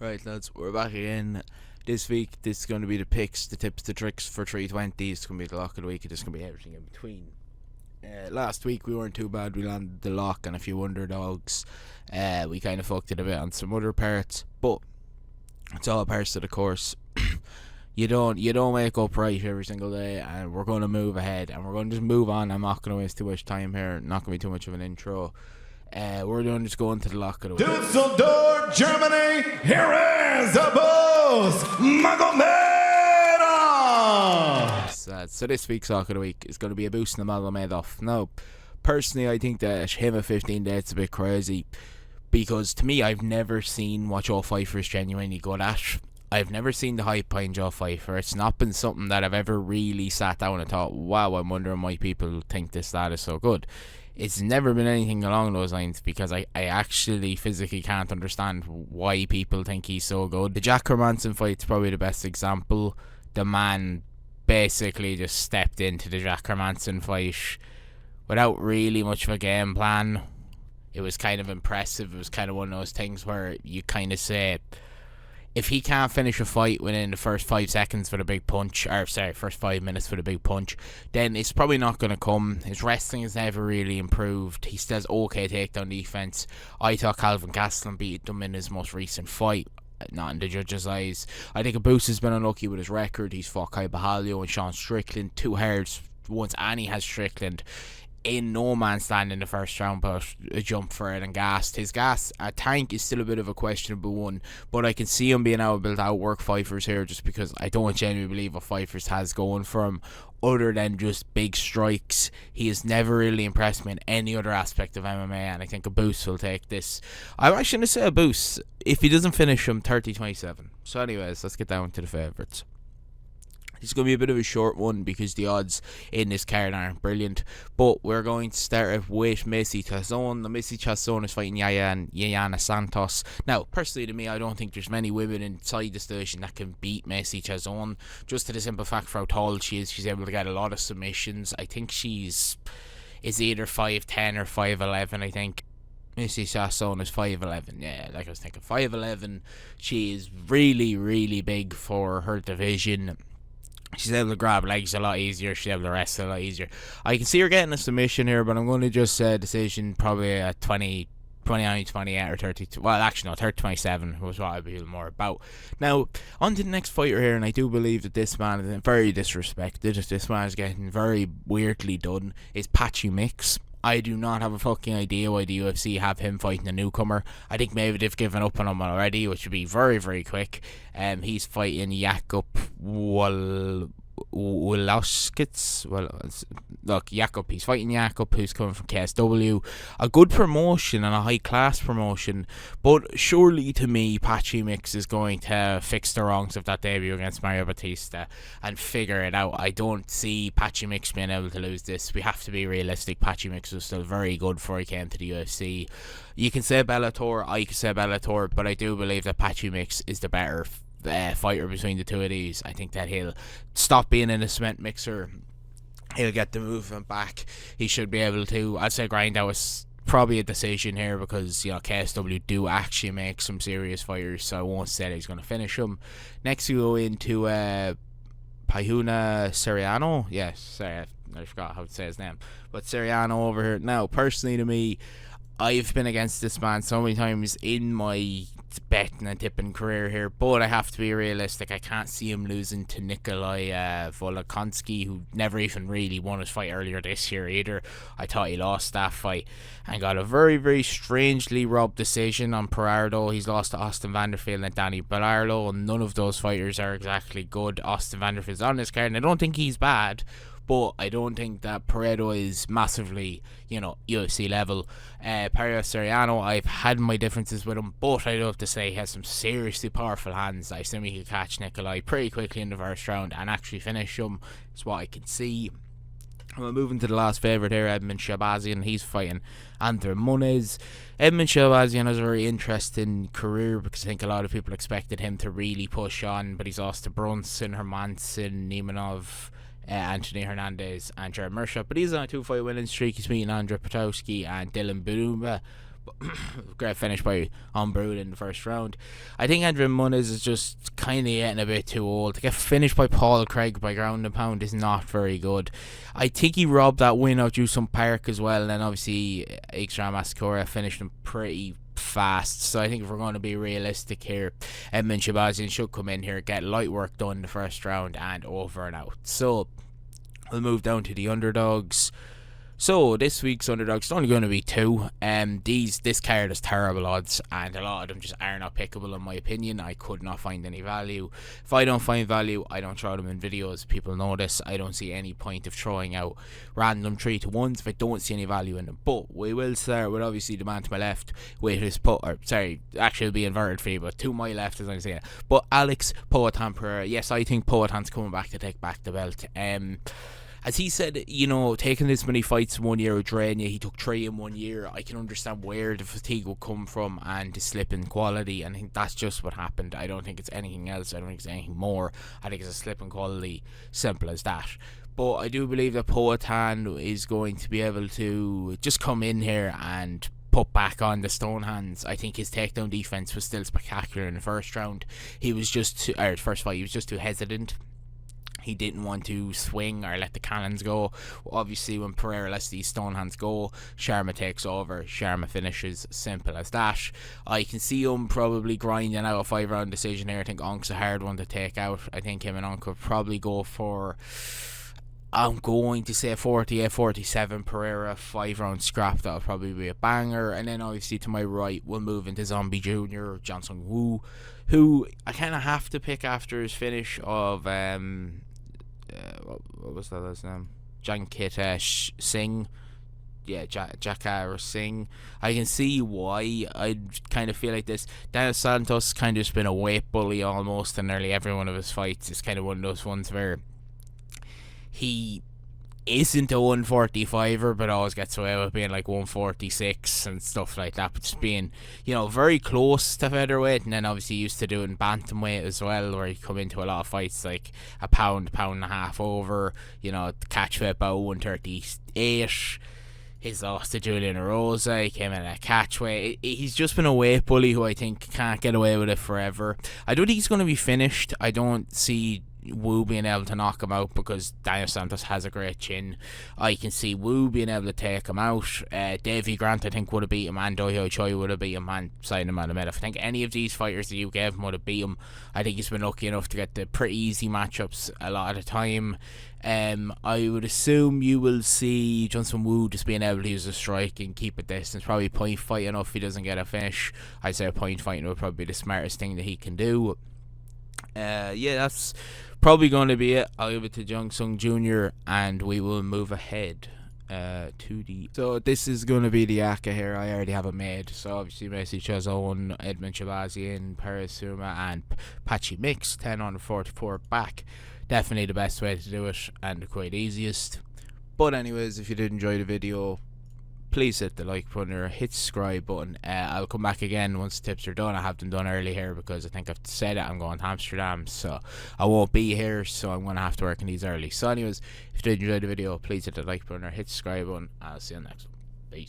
Right, lads, we're back again. This week, this is going to be the picks, the tips, the tricks for 320. It's going to be the lock of the week, and this is going to be everything in between. Last week, we weren't too bad. We landed the lock and a few underdogs. We kind of fucked it a bit on some other parts, but it's all parts of the course. You don't wake up right every single day, and we're going to move ahead, and we're going to just move on. I'm not going to waste too much time here. Not going to be too much of an intro. We're going to just go into the lock of the week. Düsseldorf, Germany, here is the boss, Magomedov! So this week's lock of the week is going to be a boost in the Magomedov. Now, personally, I think that him at 15 days a bit crazy, because to me, I've never seen what Joe Pfeiffer is genuinely good at. I've never seen the hype behind Joe Pfeiffer. It's not been something that I've ever really sat down and thought, wow, I'm wondering why people think this lad is so good. It's never been anything along those lines, because I actually physically can't understand why people think he's so good. The Jack Hermanson fight's probably the best example. The man basically just stepped into the Jack Hermanson fight without really much of a game plan. It was kind of impressive. It was kind of one of those things where you kind of say, if he can't finish a fight within the first 5 seconds for the big punch, first 5 minutes for the big punch, then it's probably not going to come. His wrestling has never really improved. He still has okay takedown defense. I thought Calvin Gastelum beat him in his most recent fight, not in the judges' eyes. I think Abus has been unlucky with his record. He's fought Kai Bahalio and Sean Strickland, two hards once Annie has Strickland in no man's land in the first round, but a jump for it and gassed. His gas tank is still a bit of a questionable one, but I can see him being able to outwork Pfeiffer's here, just because I don't genuinely believe what Pfeiffer's has going for him other than just big strikes. He has never really impressed me in any other aspect of MMA, and I think Abus will take this. I'm actually going to say Abus, if he doesn't finish him, 30-27. So anyways, let's get down to the favourites. It's going to be a bit of a short one because the odds in this card aren't brilliant. But we're going to start off with Missy Chazon. The Missy Chazon is fighting Yayana Santos. Now, personally to me, I don't think there's many women inside this division that can beat Missy Chazon. Just to the simple fact for how tall she is, she's able to get a lot of submissions. I think is either 5'10 or 5'11, I think. Missy Chazon is 5'11, yeah, like I was thinking, 5'11. She is really, really big for her division. She's able to grab legs a lot easier. She's able to wrestle a lot easier. I can see her getting a submission here, but I'm going to just say decision probably at 29, 28 or 32. Well, actually, no, 30-27 was what I'd be more about. Now, on to the next fighter here, and I do believe that this man is very disrespected. This man is getting very weirdly done. Is Patchy Mix. I do not have a fucking idea why the UFC have him fighting a newcomer. I think maybe they've given up on him already, which would be very, very quick. He's fighting Jakub Woloskits. He's fighting Jakub, who's coming from KSW. A good promotion and a high-class promotion, but surely to me, Patchy Mix is going to fix the wrongs of that debut against Mario Batista and figure it out. I don't see Patchy Mix being able to lose this. We have to be realistic. Patchy Mix was still very good before he came to the UFC. You can say Bellator, I can say Bellator, but I do believe that Patchy Mix is the better fighter between the two of these. I think that he'll stop being in a cement mixer. He'll get the movement back. He should be able to. I'd say Grindhouse was probably a decision here because, you know, KSW do actually make some serious fighters, so I won't say that he's going to finish him. Next we go into Pahuna Seriano. Yes, sorry, I forgot how to say his name. But Seriano over here. Now, personally to me, I've been against this man so many times in my betting and tipping career here, but I have to be realistic. I can't see him losing to Nikolai Volkanovski, who never even really won his fight earlier this year either. I thought he lost that fight and got a very, very strangely robbed decision on Pereira. He's lost to Austin Vanderfield and Danny Bellarlo, and none of those fighters are exactly good. Austin Vanderfield's on this card, and I don't think he's bad, but I don't think that Pereira is massively, UFC level. Pereira Seriano, I've had my differences with him, but I do have to say he has some seriously powerful hands. I assume he could catch Nikolai pretty quickly in the first round and actually finish him, is what I can see. We're moving to the last favourite here, Edmund Shabazian. He's fighting Andre Muniz. Edmund Shabazian has a very interesting career because I think a lot of people expected him to really push on, but he's lost to Brunson, Hermanson, Nemanov, Anthony Hernandez and Jared Mershaw, but he's on a 2-fight winning streak. He's meeting Andre Potowski and Dylan Budumba, Great finish by Unbrewed in the first round. I think Andrew Muniz is just kind of getting a bit too old. To get finished by Paul Craig by ground and pound is not very good. I think he robbed that win out Jusum Park as well, and then obviously Ikram Ascora finished him pretty fast. So I think if we're going to be realistic here, Edmund Shabazian should come in here, get light work done in the first round, and over and out. So we'll move down to the underdogs. So this week's underdogs is only going to be 2. This card is terrible odds, and a lot of them just are not pickable in my opinion. I could not find any value. If I don't find value, I don't throw them in videos. People know this. I don't see any point of throwing out random 3-to-1s if I don't see any value in them. But we will start with obviously the man to my left with his actually it'll be inverted for you, but to my left as I'm saying it. But Alex Poatan Pereira. Yes, I think Poatan's coming back to take back the belt. As he said, taking this many fights in 1 year would drain you. He took 3 in 1 year. I can understand where the fatigue will come from and the slip in quality. And I think that's just what happened. I don't think it's anything else. I don't think it's anything more. I think it's a slip in quality. Simple as that. But I do believe that Poatan is going to be able to just come in here and put back on the stone hands. I think his takedown defense was still spectacular in the first round. First fight, he was just too hesitant. He didn't want to swing or let the cannons go. Obviously, when Pereira lets these stone hands go, Sharma takes over. Sharma finishes. Simple as that. I can see him probably grinding out a 5-round decision here. I think Onk's a hard one to take out. I think him and Onk would probably go for, I'm going to say, 48-47 Pereira 5-round scrap. That'll probably be a banger. And then obviously to my right, we'll move into Zombie Jr. John Sung Woo, who I kind of have to pick after his finish of what was that his name? Jankit Singh. Yeah, Jakar Singh. I can see why I kind of feel like this. Daniel Santos kind of just been a weight bully almost in nearly every one of his fights. It's kind of one of those ones where he isn't a 145er, but always gets away with being like 146 and stuff like that, but just being, very close to featherweight. And then obviously used to do it in bantamweight as well, where he come into a lot of fights like a pound and a half over, the catch weight about 138. He's lost to Julian Rosa. He came in at catch weight. He's just been a weight bully who I think can't get away with it forever. I don't think he's going to be finished. I don't see Wu being able to knock him out because Daniel Santos has a great chin. I can see Wu being able to take him out. Davey Grant I think would have beat him, and Dohyo Choi would have beat him, and Simon Manomedov. I think any of these fighters that you gave him would have beat him. I think he's been lucky enough to get the pretty easy matchups a lot of the time. I would assume you will see Johnson Wu just being able to use a strike and keep a distance, probably point fighting if he doesn't get a finish. I'd say point fighting would probably be the smartest thing that he can do. That's probably going to be it. I'll give it to Jung Sung Jr. and we will move ahead to the... So this is going to be the ACA here. I already have it made. So obviously Messi Chazon, Edmund Shabazian, Paris Suma and Pachi Mix, 10 on 44 back. Definitely the best way to do it and the quite easiest. But anyways, if you did enjoy the video, please hit the like button or hit subscribe button. I'll come back again once the tips are done. I have them done early here because I think I've said it. I'm going to Amsterdam, so I won't be here, so I'm going to have to work on these early. So anyways, if you did enjoy the video, please hit the like button or hit subscribe button. I'll see you next one.